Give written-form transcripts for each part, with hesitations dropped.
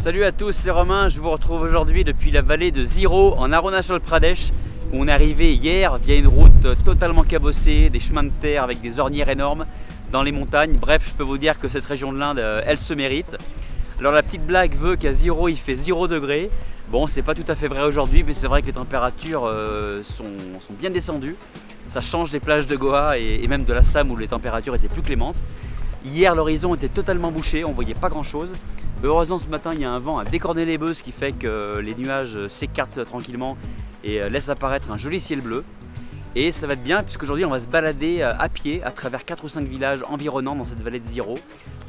Salut à tous, c'est Romain, je vous retrouve aujourd'hui depuis la vallée de Ziro en Arunachal Pradesh où on est arrivé hier via une route totalement cabossée, des chemins de terre avec des ornières énormes dans les montagnes. Bref, je peux vous dire que cette région de l'Inde, elle se mérite. Alors la petite blague veut qu'à Ziro il fait 0 degrés. Bon, c'est pas tout à fait vrai aujourd'hui, mais c'est vrai que les températures sont bien descendues. Ça change des plages de Goa et même de l'Assam où les températures étaient plus clémentes. Hier, l'horizon était totalement bouché, on voyait pas grand chose. Heureusement, ce matin, il y a un vent à décorner les beuses qui fait que les nuages s'écartent tranquillement et laissent apparaître un joli ciel bleu. Et ça va être bien puisqu'aujourd'hui, on va se balader à pied à travers 4 ou 5 villages environnants dans cette vallée de Ziro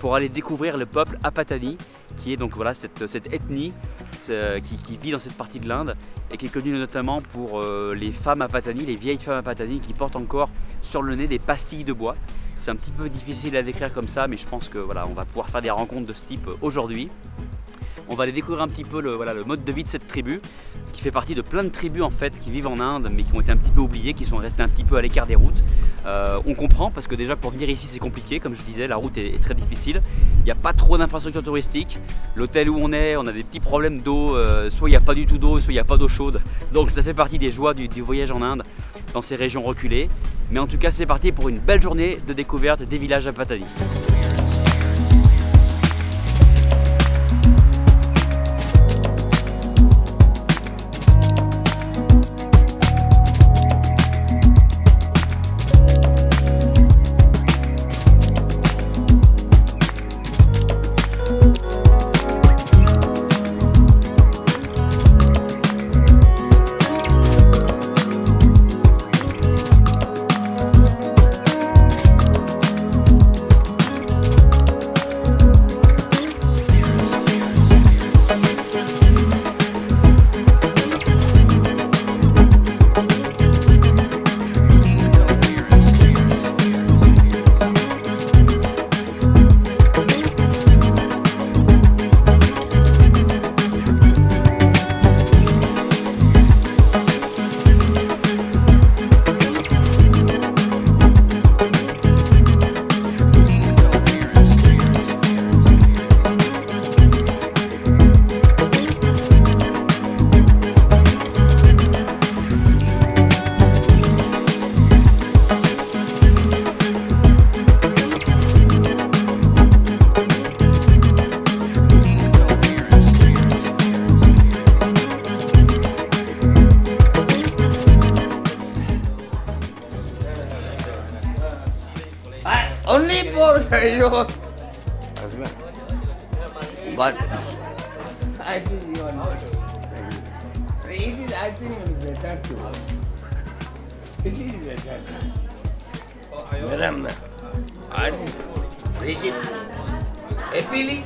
pour aller découvrir le peuple Apatani, qui est donc voilà, cette ethnie qui vit dans cette partie de l'Inde et qui est connue notamment pour les femmes Apatani, les vieilles femmes Apatani qui portent encore sur le nez des pastilles de bois. C'est un petit peu difficile à décrire comme ça, mais je pense que voilà, on va pouvoir faire des rencontres de ce type aujourd'hui. On va aller découvrir un petit peu le mode de vie de cette tribu, qui fait partie de plein de tribus en fait qui vivent en Inde, mais qui ont été un petit peu oubliées, qui sont restées un petit peu à l'écart des routes. On comprend parce que déjà pour venir ici c'est compliqué, comme je disais, la route est très difficile. Il n'y a pas trop d'infrastructures touristiques. L'hôtel où on a des petits problèmes d'eau, soit il n'y a pas du tout d'eau, soit il n'y a pas d'eau chaude. Donc ça fait partie des joies du voyage en Inde, dans ces régions reculées. Mais en tout cas c'est parti pour une belle journée de découverte des villages Apatani. Only for your husband. But I think you are not. It is, I think, better too. It is better. Madam, I think, receipt, appealing.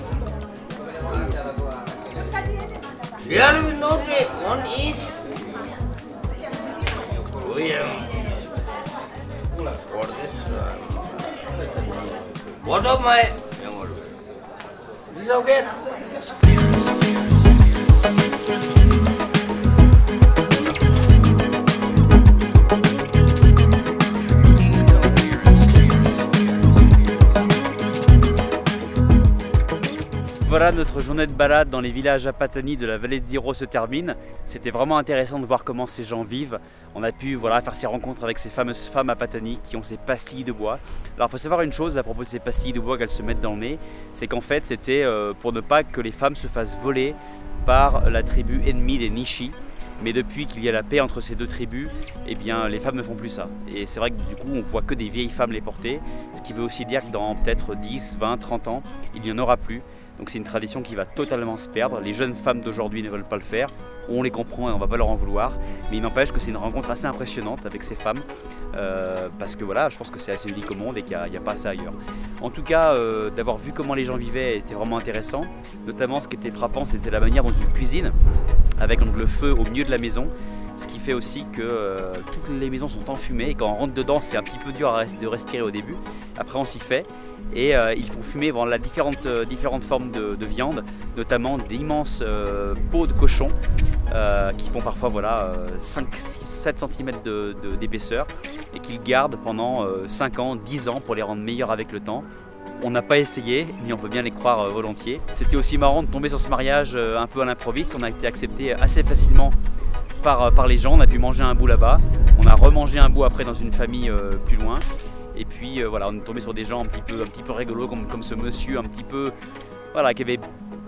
Here we note one is we for this. What of my memory? This is okay now? Voilà, notre journée de balade dans les villages Apatani de la vallée de Ziro se termine. C'était vraiment intéressant de voir comment ces gens vivent. On a pu faire ces rencontres avec ces fameuses femmes Apatani qui ont ces pastilles de bois. Alors il faut savoir une chose à propos de ces pastilles de bois qu'elles se mettent dans le nez, c'est qu'en fait c'était pour ne pas que les femmes se fassent voler par la tribu ennemie des Nishi. Mais depuis qu'il y a la paix entre ces deux tribus, eh bien, les femmes ne font plus ça. Et c'est vrai que du coup on voit que des vieilles femmes les porter, ce qui veut aussi dire que dans peut-être 10, 20, 30 ans, il n'y en aura plus. Donc c'est une tradition qui va totalement se perdre. Les jeunes femmes d'aujourd'hui ne veulent pas le faire. On les comprend et on ne va pas leur en vouloir. Mais il n'empêche que c'est une rencontre assez impressionnante avec ces femmes. Parce que voilà, je pense que c'est assez unique au monde et qu'il n'y a pas ça ailleurs. En tout cas, d'avoir vu comment les gens vivaient était vraiment intéressant. Notamment ce qui était frappant, c'était la manière dont ils cuisinent. Avec donc, le feu au milieu de la maison. Ce qui fait aussi que toutes les maisons sont enfumées. Et quand on rentre dedans, c'est un petit peu dur de respirer au début. Après on s'y fait. Et ils font fumer différentes formes de viande, notamment d'immenses peaux de cochon qui font parfois voilà, 5, 6, 7 cm d'épaisseur et qu'ils gardent pendant 5 ans, 10 ans pour les rendre meilleurs avec le temps. On n'a pas essayé, mais on veut bien les croire volontiers. C'était aussi marrant de tomber sur ce mariage un peu à l'improviste. On a été accepté assez facilement par les gens. On a pu manger un bout là-bas. On a remangé un bout après dans une famille plus loin. Et puis voilà, on est tombé sur des gens un petit peu rigolos comme ce monsieur un petit peu, voilà, qui avait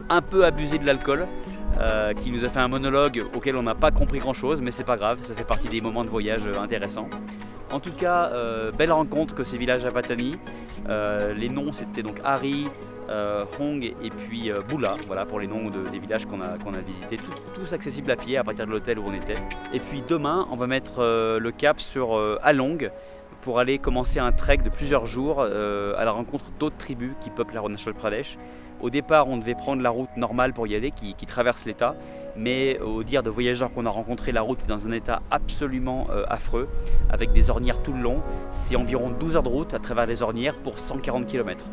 un peu abusé de l'alcool, qui nous a fait un monologue auquel on n'a pas compris grand chose, mais c'est pas grave, ça fait partie des moments de voyage intéressants. En tout cas, belle rencontre que ces villages à Patani. Les noms c'était donc Hari, Hong et puis Bula, voilà pour les noms des villages qu'on a visités, tous accessibles à pied à partir de l'hôtel où on était. Et puis demain, on va mettre le cap sur Along pour aller commencer un trek de plusieurs jours à la rencontre d'autres tribus qui peuplent l'Arunachal Pradesh. Au départ, on devait prendre la route normale pour y aller, qui traverse l'État, mais au dire de voyageurs qu'on a rencontrés, la route est dans un état absolument affreux, avec des ornières tout le long. C'est environ 12 heures de route à travers les ornières pour 140 km.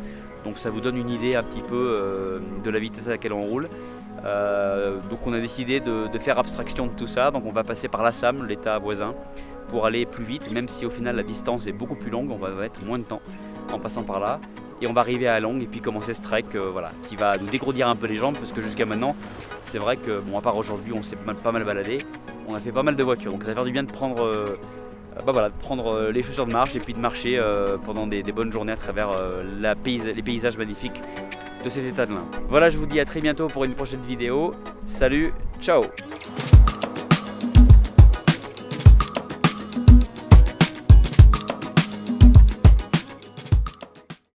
Donc ça vous donne une idée un petit peu de la vitesse à laquelle on roule. Donc on a décidé de faire abstraction de tout ça, donc on va passer par l'Assam, l'État voisin, pour aller plus vite, même si au final la distance est beaucoup plus longue, on va mettre moins de temps en passant par là. Et on va arriver à Along et puis commencer ce trek voilà, qui va nous dégourdir un peu les jambes parce que jusqu'à maintenant, c'est vrai que, bon, à part aujourd'hui, on s'est pas mal baladé, on a fait pas mal de voitures, donc ça va faire du bien de prendre, voilà, de prendre les chaussures de marche et puis de marcher pendant des bonnes journées à travers les paysages magnifiques de cet état de l'Inde. Voilà, je vous dis à très bientôt pour une prochaine vidéo. Salut, ciao!